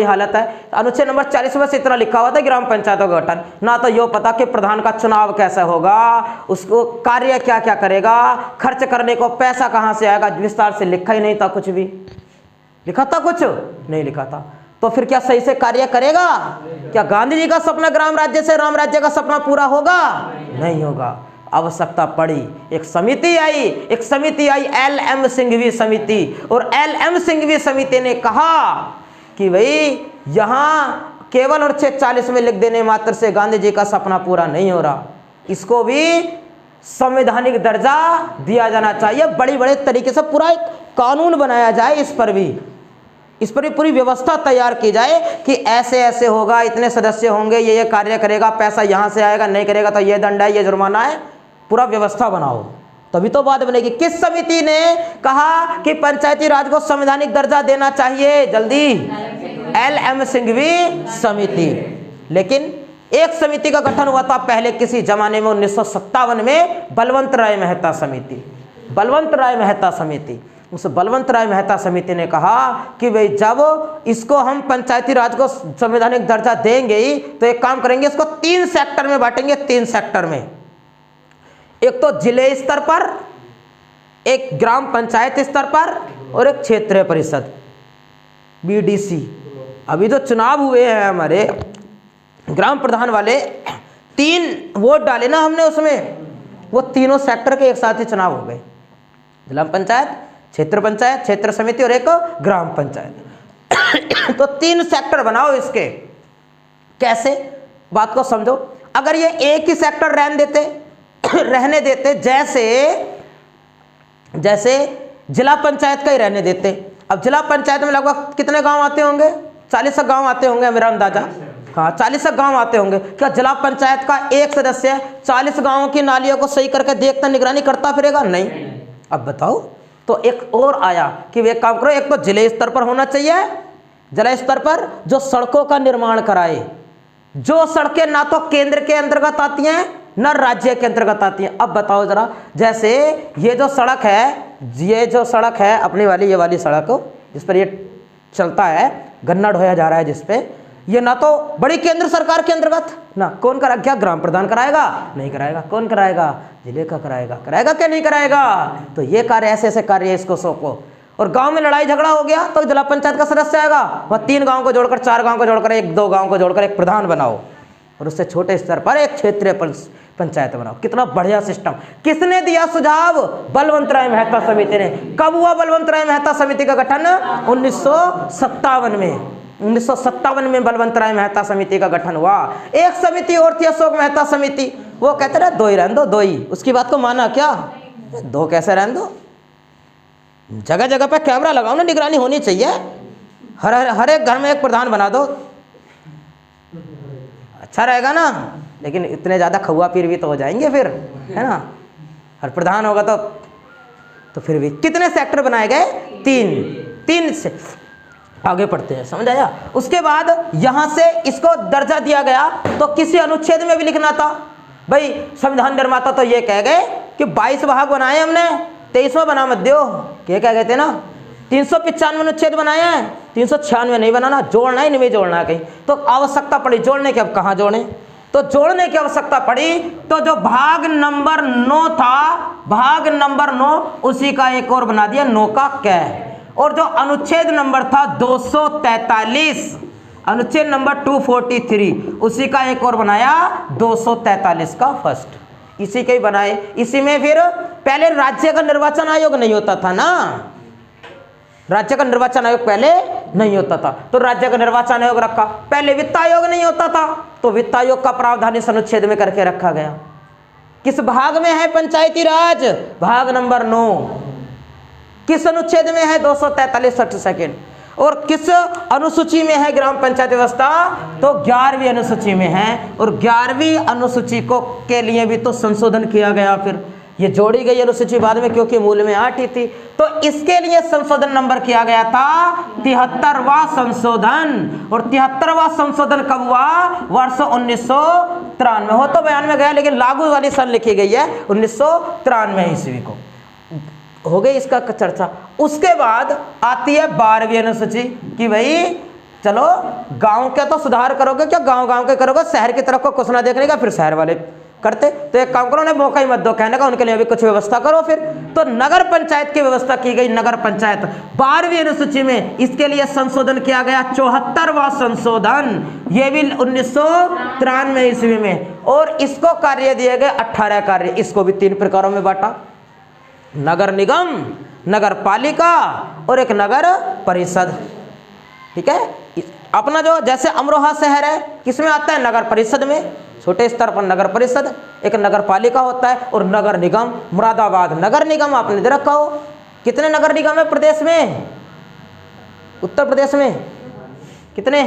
हालत है। अनुच्छेद नंबर 40 में से इतना लिखा हुआ था ग्राम पंचायतों का गठन, ना तो यो पता कि प्रधान का चुनाव कैसे होगा, उसको कार्य क्या क्या करेगा, खर्च करने को पैसा कहाँ से आएगा, विस्तार से लिखा ही नहीं था। कुछ भी लिखा था? कुछ नहीं लिखा था। तो फिर क्या सही से कार्य करेगा? क्या गांधी जी का सपना ग्राम राज्य से राम राज्य का सपना पूरा होगा? नहीं होगा। आवश्यकता पड़ी, एक समिति आई एल.एम. सिंघवी समिति, और एल.एम. सिंघवी समिति ने कहा कि भाई यहाँ केवल और 640 में लिख देने मात्र से गांधी जी का सपना पूरा नहीं हो रहा, इसको भी संवैधानिक दर्जा दिया जाना चाहिए। बड़ी बड़े तरीके से पूरा एक कानून बनाया जाए, इस पर भी पूरी व्यवस्था तैयार की जाए कि ऐसे ऐसे होगा, इतने सदस्य होंगे, ये कार्य करेगा, पैसा यहाँ से आएगा, नहीं करेगा तो ये दंड है, ये जुर्माना है, पूरा व्यवस्था बनाओ, तभी तो बात बनेगी। किस समिति ने कहा कि पंचायती राज को संवैधानिक दर्जा देना चाहिए? जल्दी, LM सिंघवी समिति। लेकिन एक समिति का गठन हुआ था पहले किसी जमाने में 1957 में, बलवंत राय मेहता समिति। बलवंत राय मेहता समिति, उस बलवंत राय मेहता समिति ने कहा कि भाई जब इसको हम पंचायती राज को संवैधानिक दर्जा देंगे ही तो एक काम करेंगे, इसको 3 सेक्टर में बांटेंगे। 3 सेक्टर में, एक तो जिले स्तर पर, एक ग्राम पंचायत स्तर पर और एक क्षेत्रीय परिषद BDC। अभी जो चुनाव हुए हैं हमारे ग्राम प्रधान वाले, 3 वोट डाले ना हमने उसमें, वो तीनों सेक्टर के एक साथ ही चुनाव हो गए। जिला पंचायत, क्षेत्र पंचायत, क्षेत्र समिति और एक ग्राम पंचायत। तो 3 सेक्टर बनाओ इसके। कैसे, बात को समझो। अगर ये एक ही सेक्टर रहने देते जैसे जिला पंचायत का ही रहने देते। अब जिला पंचायत में लगभग कितने गांव आते होंगे? 40 गांव आते होंगे मेरा अंदाजा। हाँ, 40 गांव आते होंगे। क्या जिला पंचायत का एक सदस्य 40 गांवों की नालियों को सही करके देखता, निगरानी करता फिरेगा? नहीं। अब बताओ, तो एक और आया कि वे काम करो, एक तो जिले स्तर पर होना चाहिए, जिला स्तर पर जो सड़कों का निर्माण कराए, जो सड़कें ना तो केंद्र के अंतर्गत आती हैं न राज्य के अंतर्गत आती हैं। अब बताओ जरा, जैसे ये जो सड़क है अपनी वाली, ये वाली सड़क जिस पर ये चलता है, गन्ना ढोया जा रहा है जिस पे, ये ना तो बड़ी केंद्र सरकार के अंतर्गत, ना कौन करा, क्या ग्राम प्रधान कराएगा? नहीं कराएगा। कौन कराएगा? जिले का कराएगा क्या नहीं कराएगा? तो ये कार्य, ऐसे कार्य इसको सौंपो। और गांव में लड़ाई झगड़ा हो गया तो जिला पंचायत का सदस्य आएगा, वह 3 गांव को जोड़कर, 4 गांव को जोड़कर, 1-2 गांव को जोड़कर एक प्रधान बनाओ, और उससे छोटे स्तर पर एक क्षेत्रीय पंचायत बनाओ। कितना बढ़िया सिस्टम। किसने दिया सुझाव? बलवंत राय मेहता समिति ने। कब हुआ बलवंत राय मेहता समिति का गठन? 1957 में। 1957 में बलवंत राय मेहता समिति का गठन हुआ। एक समिति और थी, अशोक मेहता समिति। वो कहते रहे 2 ही रहने दो, 2 ही। उसकी बात को माना क्या? 2 कैसे रहने दो? जगह जगह पे कैमरा लगाओ ना, निगरानी होनी चाहिए। हर एक घर में एक प्रधान बना दो, अच्छा रहेगा ना। लेकिन इतने ज़्यादा खौआ पीर भी तो हो जाएंगे फिर, है ना। हर प्रधान होगा तो फिर भी कितने सेक्टर बनाए गए? 3 से आगे पढ़ते हैं, समझ आया। उसके बाद यहाँ से इसको दर्जा दिया गया तो किसी अनुच्छेद में भी लिखना था। भाई संविधान निर्माता तो ये कह गए कि 22 भाग बनाए हमने, 23वां बना मत दो, क्या कह गए थे ना। 395 अनुच्छेद बनाए हैं, 396 नहीं बनाना, जोड़ना ही नहीं जोड़ना कहीं। तो आवश्यकता पड़ी जोड़ने की, अब कहाँ जोड़े? तो जोड़ने की आवश्यकता पड़ी तो जो भाग नंबर 9 था, भाग नंबर 9, उसी का एक और बना दिया 9 का कै। और जो अनुच्छेद नंबर था 243, अनुच्छेद नंबर 243, उसी का एक और बनाया 243 का फर्स्ट। इसी के ही बनाए। इसी में फिर पहले राज्य का निर्वाचन आयोग नहीं होता था ना, राज्य का निर्वाचन आयोग पहले नहीं होता था, तो राज्य का निर्वाचन आयोग रखा। पहले वित्त आयोग नहीं होता था, तो वित्त आयोग का प्रावधान इस अनुच्छेद में करके रखा गया। किस भाग में है पंचायती राज? भाग नंबर 9। किस अनुच्छेद में है? 243 सेकेंड। और किस अनुसूची में है ग्राम पंचायत व्यवस्था? तो 11वीं अनुसूची में है। और 11वीं अनुसूची को के लिए भी तो संशोधन किया गया। फिर ये जोड़ी गई अनुसूची बाद में, क्योंकि मूल में 8 ही थी, तो इसके लिए संशोधन नंबर किया गया था 73वां संशोधन। और 73वां संशोधन कब हुआ? वर्ष 1993। हो तो बयान में गया, लेकिन लागू वाली सन लिखी गई है 1993 ईस्वी को। हो गई इसका चर्चा। उसके बाद आती है 12वीं अनुसूची कि भाई चलो गांव के तो सुधार करोगे क्या, गांव के करोगे, शहर की तरफ को कुछ ना देखने का, फिर शहर वाले करते। तो एक काम करो, उन्हें मौका ही मत दो कहने का, उनके लिए भी कुछ व्यवस्था करो। फिर तो नगर पंचायत की व्यवस्था की गई। नगर पंचायत 12वीं अनुसूची में, इसके लिए संशोधन किया गया 74वां संशोधन, ये भी 1993 ईस्वी में। और इसको कार्य दिए गए 18 कार्य। इसको भी 3 प्रकारों में बांटा, नगर निगम, नगर पालिका और एक नगर परिषद। ठीक है, अपना जो जैसे अमरोहा शहर है किसमें आता है, नगर परिषद में, छोटे स्तर पर नगर परिषद, एक नगर पालिका होता है और नगर निगम। मुरादाबाद नगर निगम आपने दे रखा हो। कितने नगर निगम है प्रदेश में, उत्तर प्रदेश में कितने,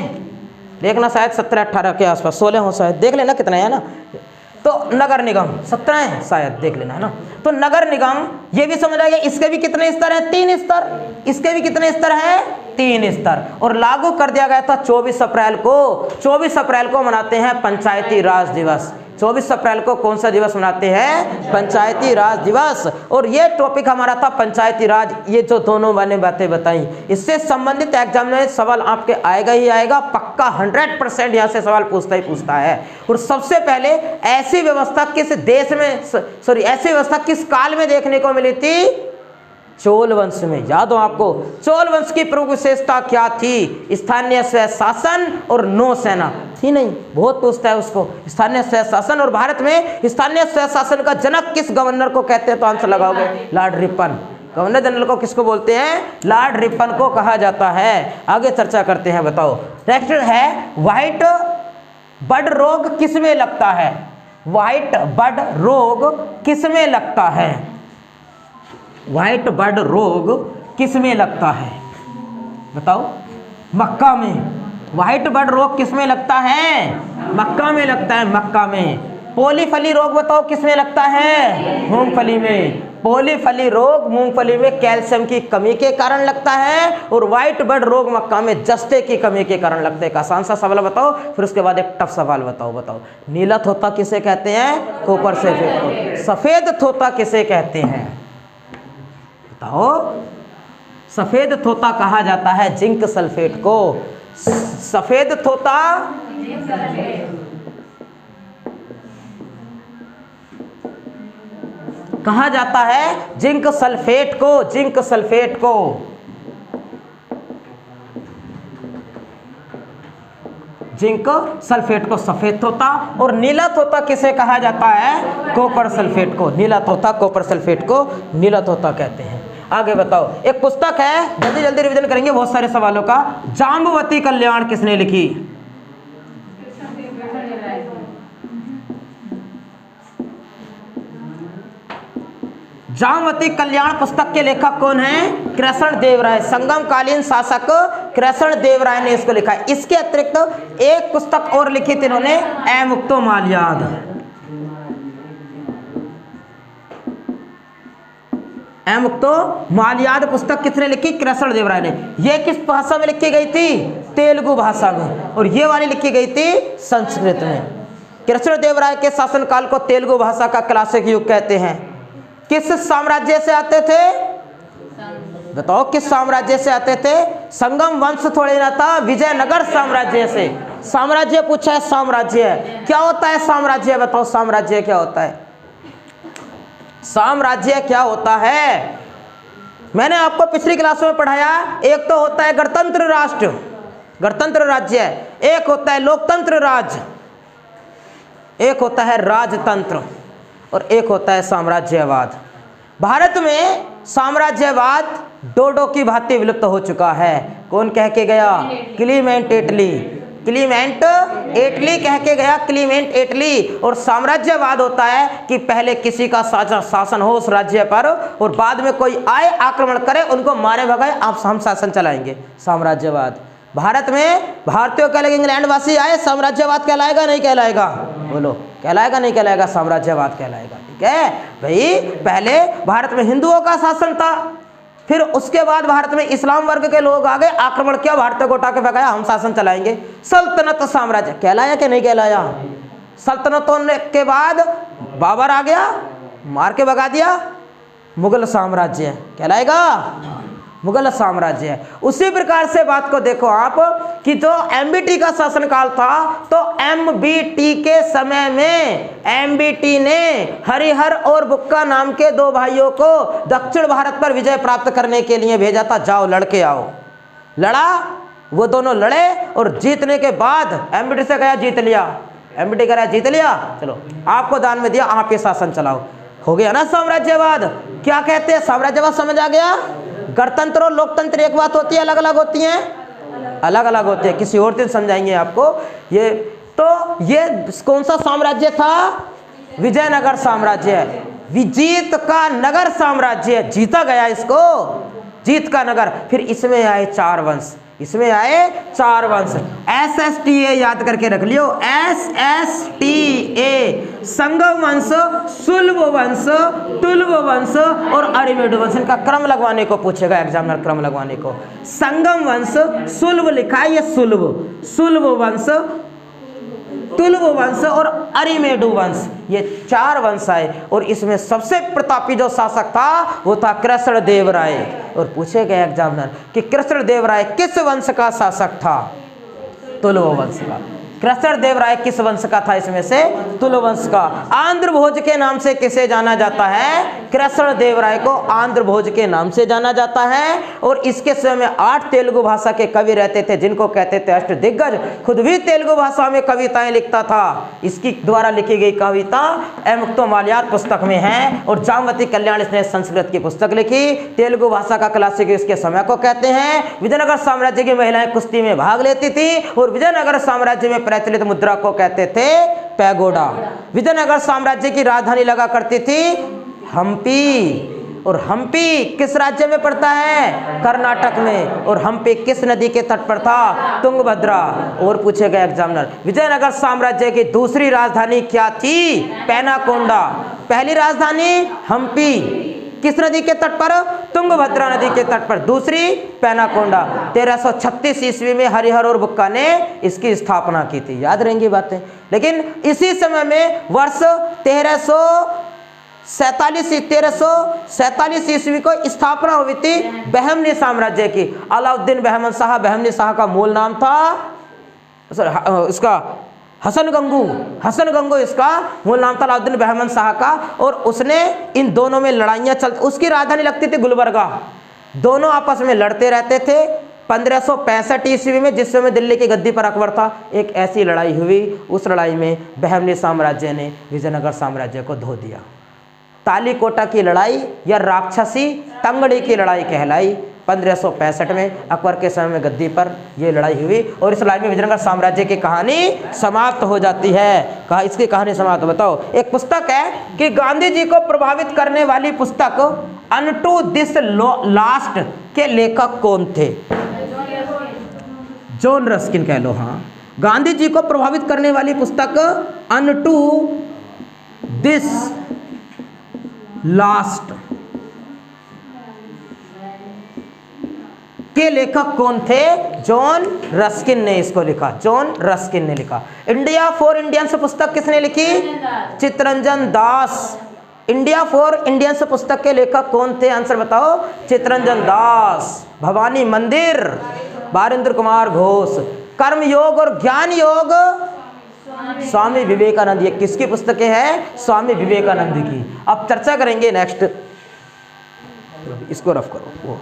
देखना शायद 17-18 के आसपास, 16 हो शायद, देख लेना कितना है ना। तो नगर निगम 17 है शायद, देख लेना है ना। तो नगर निगम ये भी समझ आएगा, इसके भी कितने स्तर हैं, 3 स्तर। इसके भी कितने स्तर हैं, 3 स्तर। और लागू कर दिया गया था 24 अप्रैल को। 24 अप्रैल को मनाते हैं पंचायती राज दिवस। 24 अप्रैल को कौन सा दिवस मनाते हैं, पंचायती राज दिवस। और ये टॉपिक हमारा था पंचायती राज। ये जो दोनों मैंने बातें बताई, इससे संबंधित एग्जाम में सवाल आपके आएगा ही आएगा, पक्का 100% यहाँ से सवाल पूछता ही पूछता है। और सबसे पहले ऐसी व्यवस्था किस देश में, सॉरी ऐसी व्यवस्था किस काल में देखने को मिली थी, चोल वंश में। याद हो आपको, चोल वंश की प्रमुख विशेषता क्या थी, स्थानीय स्वय शासन और नौसेना थी। नहीं, बहुत पूछता है उसको, स्थानीय स्वय शासन। और भारत में स्थानीय स्वय शासन का जनक किस गवर्नर को कहते हैं, तो आंसर लगाओगे लॉर्ड रिपन। गवर्नर जनरल को किसको बोलते हैं, लॉर्ड रिपन को कहा जाता है। आगे चर्चा करते हैं, बताओ। नेक्स्ट है व्हाइट बर्ड रोग किस में लगता है, व्हाइट बर्ड रोग किस में लगता है, व्हाइट बर्ड रोग किस में लगता है, बताओ। मक्का में। व्हाइट बर्ड रोग किस में लगता है, मक्का में लगता है, मक्का में। पोलीफली रोग बताओ किस में लगता है, मूंगफली में। पोलीफली रोग मूंगफली में कैल्शियम की कमी के कारण लगता है, और व्हाइट बर्ड रोग मक्का में जस्ते की कमी के कारण लगता है। एक आसान सा सवाल बताओ, फिर उसके बाद एक टफ सवाल बताओ। नीला तोता किसे कहते हैं, कॉपर सल्फेट को। सफेद तोता किसे कहते हैं, बताओ। सफेद तोता कहा जाता है जिंक सल्फेट को। सफेद तोता कहा जाता है जिंक सल्फेट को, जिंक सल्फेट को। जिंक सल्फेट को सफेद तोता। और नीला तोता किसे कहा जाता है, कॉपर सल्फेट को। नीला तोता कॉपर सल्फेट को नीला तोता कहते हैं। आगे बताओ। एक पुस्तक है, जल्दी जल्दी रिवीजन करेंगे बहुत सारे सवालों का। जाम्बवती कल्याण किसने लिखी, जाम्बवती कल्याण पुस्तक के लेखक कौन है, कृष्ण देव राय। संगम कालीन शासक कृष्ण देव राय ने इसको लिखा है। इसके अतिरिक्त एक पुस्तक और लिखी थी इन्होंने, एमुक्तो माल्याद। एमुक्तो माल्याद पुस्तक किसने लिखी, कृष्ण देव राय ने। ये किस भाषा में लिखी गई थी, तेलुगु भाषा में। और ये वाली लिखी गई थी संस्कृत में। कृष्ण देव राय के शासनकाल को तेलुगु भाषा का क्लासिक युग कहते हैं। किस साम्राज्य से आते थे, बताओ किस साम्राज्य से आते थे। संगम वंश थोड़े ना था, विजयनगर साम्राज्य से। साम्राज्य पूछा है, साम्राज्य क्या होता है, साम्राज्य बताओ, साम्राज्य क्या होता है, साम्राज्य क्या होता है। मैंने आपको पिछली क्लास में पढ़ाया, एक तो होता है गणतंत्र राष्ट्र, गणतंत्र राज्य, एक होता है लोकतंत्र राज्य, एक होता है राजतंत्र, और एक होता है साम्राज्यवाद। भारत में साम्राज्यवाद डोडो की भांति विलुप्त हो चुका है। कौन कह के गया, क्लीमेंट एटली। क्लीमेंट एटली कह के गया, क्लीमेंट एटली। और साम्राज्यवाद होता है कि पहले किसी का शासन हो उस राज्य पर, और बाद में कोई आए आक्रमण करे, उनको मारे भगाए, आप हम शासन चलाएंगे, साम्राज्यवाद। भारत में भारतीयों के लगे इंग्लैंड वासी आए, साम्राज्यवाद कहलाएगा नहीं कहलाएगा, बोलो कहलाएगा नहीं कहलाएगा, साम्राज्यवाद कहलाएगा। ठीक है भाई। पहले भारत में हिंदुओं का शासन था, फिर उसके बाद भारत में इस्लाम वर्ग के लोग आ गए, आक्रमण किया, भारतीय को उठा के भगाया, हम शासन चलाएंगे, सल्तनत साम्राज्य कहलाया कि नहीं कहलाया। सल्तनतों के बाद बाबर आ गया, मार के भगा दिया, मुगल साम्राज्य कहलाएगा, मुगल साम्राज्य है। उसी प्रकार से बात को देखो आप कि जो एमबीटी का शासनकाल था, तो एमबीटी के समय में एमबीटी ने हरिहर और बुक्का नाम के 2 भाइयों को दक्षिण भारत पर विजय प्राप्त करने के लिए भेजा था, जाओ लड़के आओ। लड़ा, वो दोनों लड़े, और जीतने के बाद एमबीटी से गया जीत लिया, एमबीटी कह रहा जीत लिया, चलो आपको दान में दिया, आप ये शासन चलाओ, हो गया ना साम्राज्यवाद। क्या कहते हैं, साम्राज्यवाद समझ आ गया। गणतंत्र और लोकतंत्र एक बात होती है, अलग अलग होती हैं, अलग अलग होते हैं, किसी और दिन समझाएंगे आपको ये। तो ये कौन सा साम्राज्य था? विजयनगर साम्राज्य है, विजीत का नगर साम्राज्य है, जीता गया इसको, जीत का नगर। फिर इसमें आए 4 वंश, इसमें आए 4 वंश। SSTA याद करके रख लियो, SSTA, संगम वंश, सुल्व वंश, तुल्व वंश और अरिमेड वंश। इनका क्रम लगवाने को पूछेगा एग्जामिनर, क्रम लगवाने को। संगम वंश, सुल्व लिखा है ये सुल्व, सुल्व वंश, तुल्व वंश और अरिमेडु वंश, ये 4 वंश आए। और इसमें सबसे प्रतापी जो शासक था वो था कृष्णदेवराय। और पूछे गए एग्जामिनर कि कृष्णदेवराय किस वंश का शासक था? तुल्व वंश का। कृष्णदेवराय किस वंश का था? इसमें से तुल्व वंश का। आंध्र भोज के नाम से किसे जाना जाता है? कृष्णदेवराय को आंध्र भोज के नाम से जाना जाता है। और इसके समय में 8 तेलुगु भाषा के कवि रहते थे जिनको कहते थे अष्टदिग्गज। खुद भी तेलुगु भाषा में कविताएं लिखता था। इसकी द्वारा लिखी गई कविता एमुक्तो माल्यार पुस्तक में है। और जामवती कल्याण इसने संस्कृत की पुस्तक लिखी। तेलुगु भाषा का क्लासिक इसके समय को कहते हैं। विजयनगर साम्राज्य की महिलाएं कुश्ती में भाग लेती थी और विजयनगर साम्राज्य में प्रचलित मुद्रा को कहते थे पैगोडा। विजयनगर साम्राज्य की राजधानी लगा करती थी हम्पी। और हम्पी किस राज्य में पड़ता है? कर्नाटक में। और हम्पी किस नदी के तट पर था? तुंगभद्रा। और पूछेगा एग्जामिनर विजयनगर साम्राज्य की दूसरी राजधानी क्या थी? पेनाकोंडा। पहली राजधानी हम्पी, किस नदी के तट पर? तुंगभद्रा नदी के तट पर। दूसरी पेनाकोंडा। 1336 ईस्वी में हरिहर और बुक्का ने इसकी स्थापना की थी। याद रहेंगी बातें। लेकिन इसी समय में वर्ष 1347 ईस्वी को स्थापना हुई थी बहमनी साम्राज्य की। अलाउद्दीन बहमन शाह, बहमनी शाह का मूल नाम था इसका हसन गंगू इसका मूल नाम था अलाउद्दीन बहमन शाह का। और उसने इन दोनों में लड़ाइयाँ उसकी राजधानी लगती थी गुलबर्गा। दोनों आपस में लड़ते रहते थे। 1565 ईस्वी में जिस समय दिल्ली की गद्दी पर अकबर था, एक ऐसी लड़ाई हुई। उस लड़ाई में बहमनी साम्राज्य ने विजयनगर साम्राज्य को धो दिया। तालीकोटा की लड़ाई या राक्षसी तंगड़ी की लड़ाई कहलाई। 1565 में अकबर के समय में गद्दी पर यह लड़ाई हुई। और इस लड़ाई में विजयनगर साम्राज्य की कहानी समाप्त हो जाती है। कहा इसकी कहानी समाप्त बताओ। एक पुस्तक है कि गांधी जी को प्रभावित करने वाली पुस्तक अनटू दिस लास्ट के लेखक कौन थे? जॉन रस्किन कह लो। हाँ, गांधी जी को प्रभावित करने वाली पुस्तक अनटू दिस लास्ट के लेखक कौन थे? जॉन रस्किन ने इसको लिखा। जॉन रस्किन ने लिखा। इंडिया फॉर इंडियंस पुस्तक किसने लिखी? Chittaranjan Das. India for Indians पुस्तक के लेखक कौन थे? आंसर बताओ। चित्तरंजन दास। भवानी मंदिर बारिंद्र कुमार घोष। कर्म योग और ज्ञान योग स्वामी विवेकानंद। ये किसकी पुस्तकें हैं? स्वामी विवेकानंद की। अब चर्चा करेंगे नेक्स्ट। इसको रफ करो वो